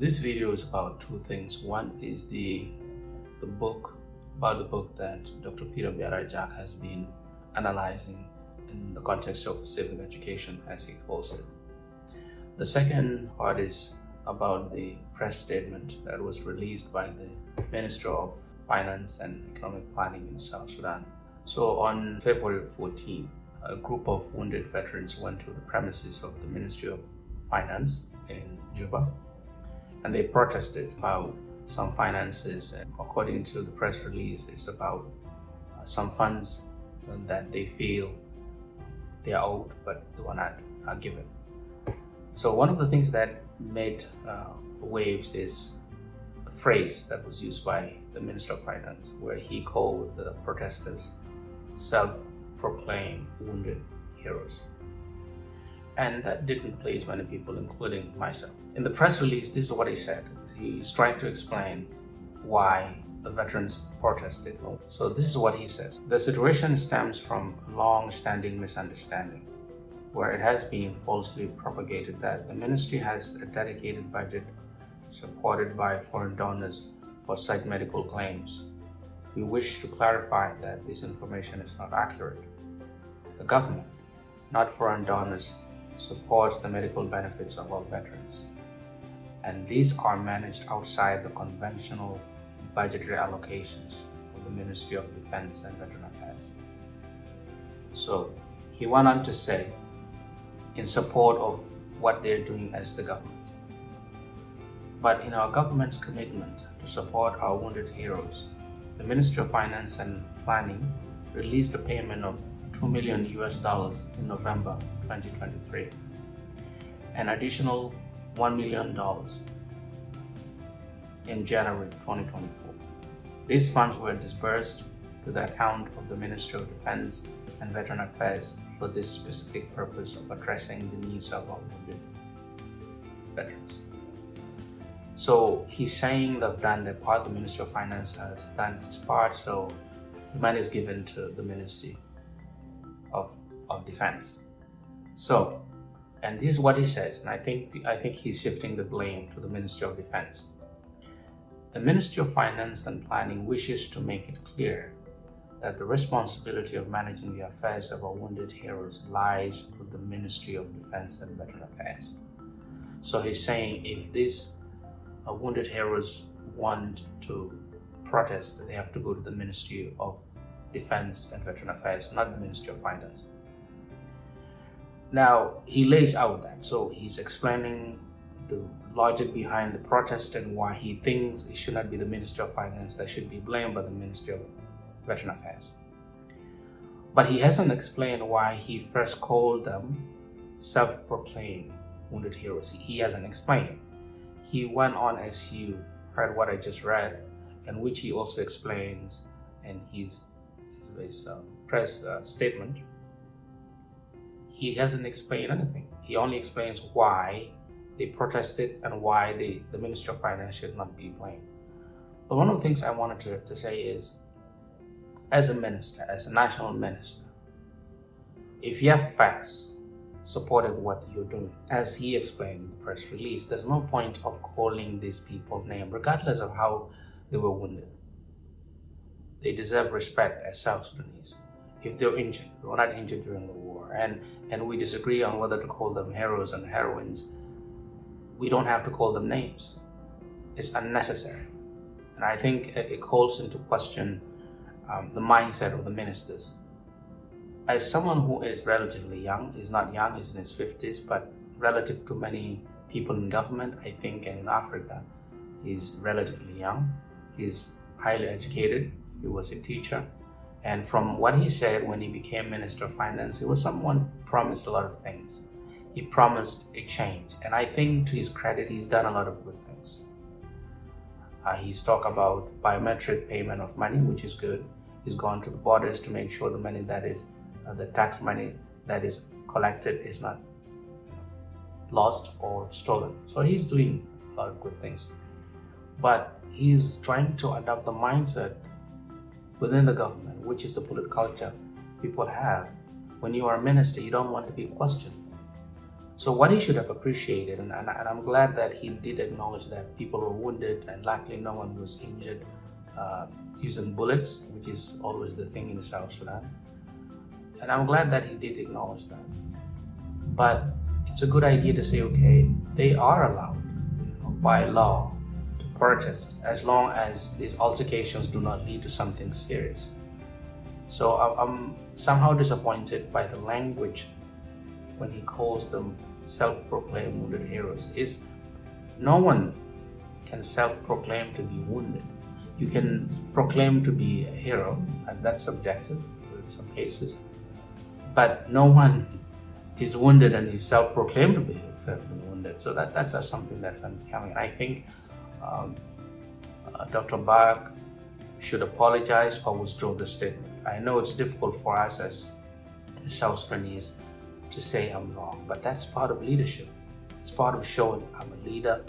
This video is about two things. One is the book that Dr. Peter Jack has been analyzing in the context of civic education, as he calls it. The second part is about the press statement that was released by the Minister of Finance and Economic Planning in South Sudan. So on February 14th, a group of wounded veterans went to the premises of the Ministry of Finance in Juba, and they protested about some finances. And according to the press release, it's about some funds that they feel they are owed, but they were not given. So one of the things that made waves is a phrase that was used by the Minister of Finance, where he called the protesters self-proclaimed wounded heroes. And that didn't please many people, including myself. In the press release, this is what he said. He's trying to explain why the veterans protested. So this is what he says. The situation stems from a long-standing misunderstanding, where it has been falsely propagated that the ministry has a dedicated budget supported by foreign donors for such medical claims. We wish to clarify that this information is not accurate. The government, not foreign donors, supports the medical benefits of all veterans, and these are managed outside the conventional budgetary allocations of the Ministry of Defense and Veteran Affairs. So he went on to say, in support of what they're doing as the government. But in our government's commitment to support our wounded heroes, the Ministry of Finance and Planning released a payment of $2 million in November 2023, an additional $1 million in January 2024. These funds were disbursed to the account of the Ministry of Defense and Veteran Affairs for this specific purpose of addressing the needs of our wounded veterans. So he's saying they've done their part, the Ministry of Finance has done its part, so the money is given to the Ministry of Defense. So, and this is what he says, and I think he's shifting the blame to the Ministry of Defense. The Ministry of Finance and Planning wishes to make it clear that the responsibility of managing the affairs of our wounded heroes lies with the Ministry of Defense and Veteran Affairs. So he's saying if these wounded heroes want to protest, they have to go to the Ministry of Defense and Veteran Affairs, not the Ministry of Finance. Now, he lays out that. So he's explaining the logic behind the protest and why he thinks it should not be the Ministry of Finance that should be blamed, but the Ministry of Veteran Affairs. But he hasn't explained why he first called them self-proclaimed wounded heroes. He hasn't explained. He went on, as you heard what I just read, and which he also explains in his press statement. He hasn't explained anything. He only explains why they protested and why the Ministry of Finance should not be blamed. But one of the things I wanted to say is, as a minister, as a national minister, if you have facts supporting what you're doing, as he explained in the press release, there's no point of calling these people names, regardless of how they were wounded. They deserve respect as South Sudanese. If they're injured, they were not injured during the war, and we disagree on whether to call them heroes and heroines, we don't have to call them names. It's unnecessary. And I think it calls into question the mindset of the ministers. As someone who is relatively young, he's not young, he's in his 50s, but relative to many people in government, I think, and in Africa, he's relatively young. He's highly educated. He was a teacher. And from what he said when he became Minister of Finance, he was someone who promised a lot of things. He promised a change. And I think, to his credit, he's done a lot of good things. He's talked about biometric payment of money, which is good. He's gone to the borders to make sure the money that is, the tax money that is collected is not lost or stolen. So he's doing a lot of good things. But he's trying to adopt the mindset within the government, which is the political culture people have. When you are a minister, you don't want to be questioned. So what he should have appreciated, and I'm glad that he did acknowledge that people were wounded and likely no one was injured using bullets, which is always the thing in South Sudan. And I'm glad that he did acknowledge that. But it's a good idea to say, okay, they are allowed, by law, to protest as long as these altercations do not lead to something serious. So I'm somehow disappointed by the language when he calls them self-proclaimed wounded heroes. No one can self-proclaim to be wounded. You can proclaim to be a hero, and that's subjective in some cases, but no one is wounded and is self-proclaimed to be wounded. So that's something that's unbecoming. I think Dr. Bach should apologize or withdraw the statement. I know it's difficult for us as South Sudanese to say I'm wrong, but that's part of leadership. It's part of showing I'm a leader,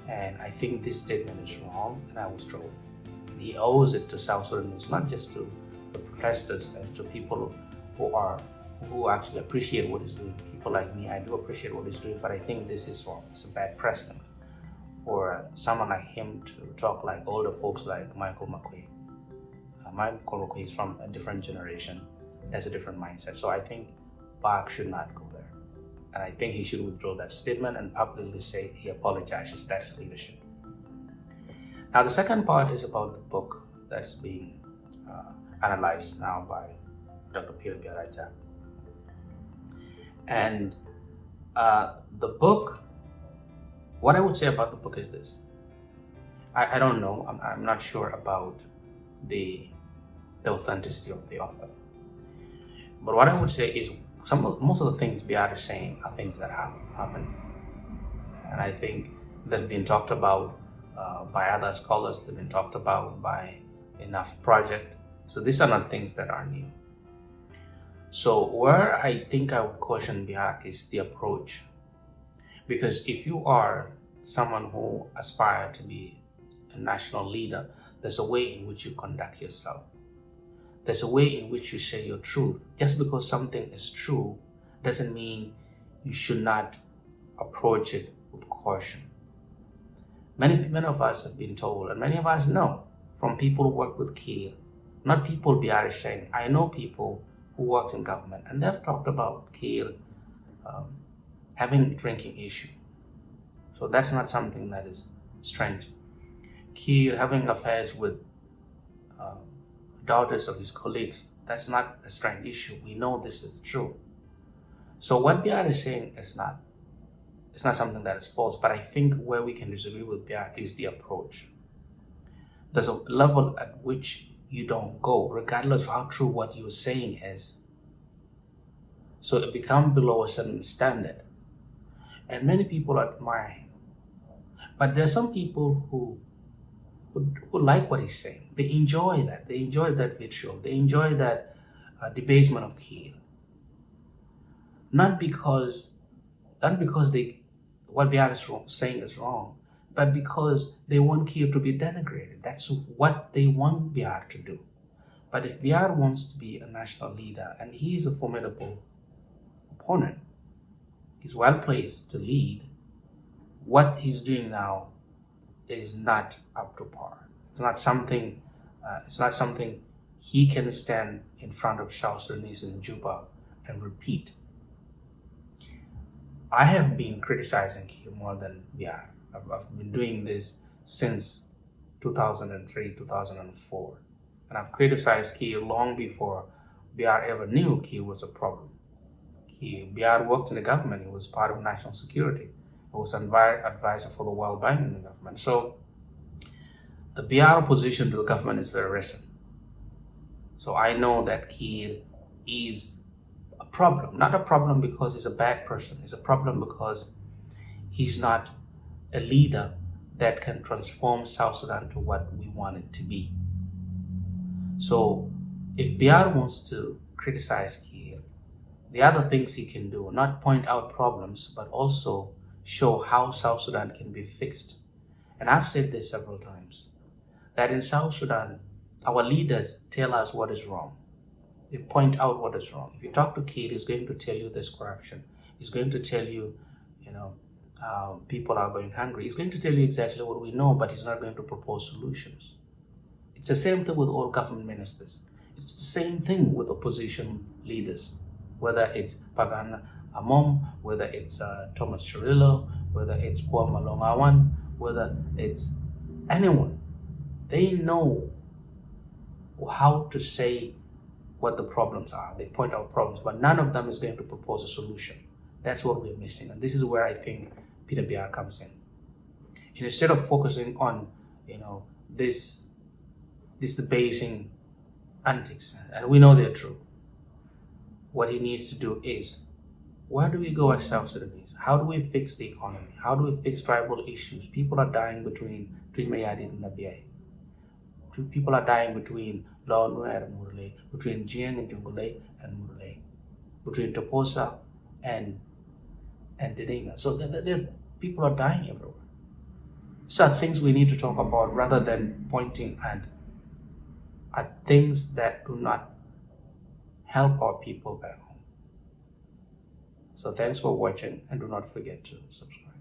and I think this statement is wrong, and I withdraw it. And he owes it to South Sudanese, not just to the protesters and to people who actually appreciate what he's doing. People like me, I do appreciate what he's doing, but I think this is wrong. It's a bad precedent for someone like him to talk like older folks like Michael McQueen. Michael McQueen is from a different generation, has a different mindset. So I think Bach should not go there. And I think he should withdraw that statement and publicly say he apologizes. That's leadership. Now, the second part is about the book that's being analyzed now by Dr. Peter Biaraja. And the book, what I would say about the book is this. I don't know, I'm not sure about the authenticity of the author. But what I would say is most of the things Biar is saying are things that happen. And I think they've been talked about by other scholars, they've been talked about by Enough Project. So these are not things that are new. So where I think I would caution Biar is the approach. Because if you are someone who aspires to be a national leader, there's a way in which you conduct yourself. There's a way in which you say your truth. Just because something is true doesn't mean you should not approach it with caution. Many of us have been told, and many of us know from people who work with Kiir, not people Biar is saying. I know people who worked in government, and they've talked about Kiir having a drinking issue. So that's not something that is strange. Kiir having affairs with daughters of his colleagues, that's not a strange issue. We know this is true. So what Biar is saying is not something that is false, but I think where we can disagree with Biar is the approach. There's a level at which you don't go, regardless of how true what you're saying is. So it becomes below a certain standard. And many people admire him. But there are some people who like what he's saying. They enjoy that. They enjoy that vitriol. They enjoy that debasement of Kiir. Not because what Biar is saying is wrong, but because they want Kiir to be denigrated. That's what they want Biar to do. But if Biar wants to be a national leader, and he is a formidable opponent, he's well placed to lead, what he's doing now is not up to par. It's not something he can stand in front of South Sudanese in Juba and repeat. I have been criticizing Kiir more than Biar. I've been doing this since 2003, 2004. And I've criticized Kiir long before Biar ever knew Kiir was a problem. Biar worked in the government. He was part of national security. He was an advisor for the World Bank in the government. So the Biar opposition to the government is very recent. So I know that Kiir is a problem. Not a problem because he's a bad person. It's a problem because he's not a leader that can transform South Sudan to what we want it to be. So if Biar wants to criticize Kiir, the other things he can do, not point out problems, but also show how South Sudan can be fixed. And I've said this several times, that in South Sudan, our leaders tell us what is wrong. They point out what is wrong. If you talk to Kiir, he's going to tell you there's corruption. He's going to tell you you know, people are going hungry. He's going to tell you exactly what we know, but he's not going to propose solutions. It's the same thing with all government ministers. It's the same thing with opposition leaders, whether it's Pagan Amom, whether it's Thomas Cirillo, whether it's Paul Malongawan, whether it's anyone. They know how to say what the problems are. They point out problems, but none of them is going to propose a solution. That's what we're missing. And this is where I think Peter Biar comes in. And instead of focusing on, this debasing antics, and we know they're true, what he needs to do is, where do we go as South Sudanese? How do we fix the economy? How do we fix tribal issues? People are dying between Mayadi and Nabiai. People are dying between Lawnware and Murle, between Jiang and Jungule and Murle, between Toposa and Didinga. So people are dying everywhere. These are things we need to talk about rather than pointing at things that do not help our people back home. So thanks for watching, and do not forget to subscribe.